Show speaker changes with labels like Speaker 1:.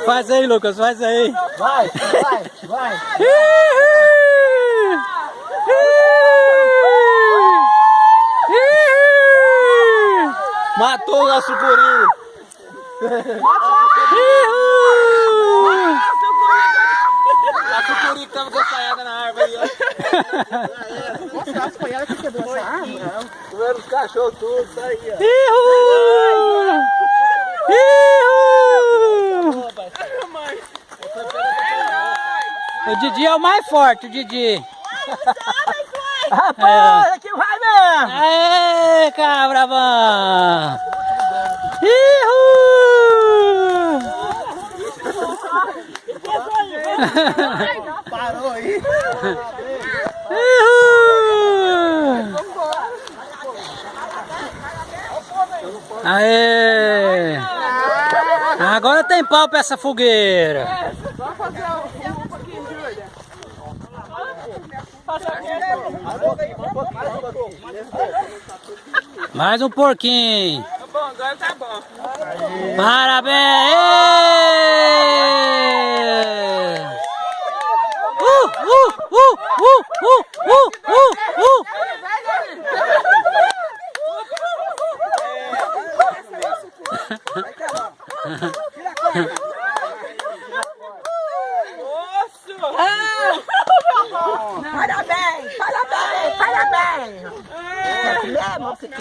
Speaker 1: Faz aí, Lucas, faz aí.
Speaker 2: Vai.
Speaker 1: Matou o sucuri. A sucuri que tava desaiada na árvore aí, ó.
Speaker 2: Nossa, foi ela que quebrou essa árvore.
Speaker 1: Comendo os cachorros tudo, tá aí, ó. O Didi é o mais forte, o Didi.
Speaker 2: Rapaz, aqui vai mesmo.
Speaker 1: Aê, cabra bom.
Speaker 2: Parou aí.
Speaker 1: Aê! Agora tem pau pra essa fogueira.
Speaker 3: Só fazer um pouquinho, Júlia.
Speaker 1: Mais um porquinho.
Speaker 3: Tá bom, agora tá bom.
Speaker 1: Parabéns!
Speaker 2: Parabéns. É mesmo que te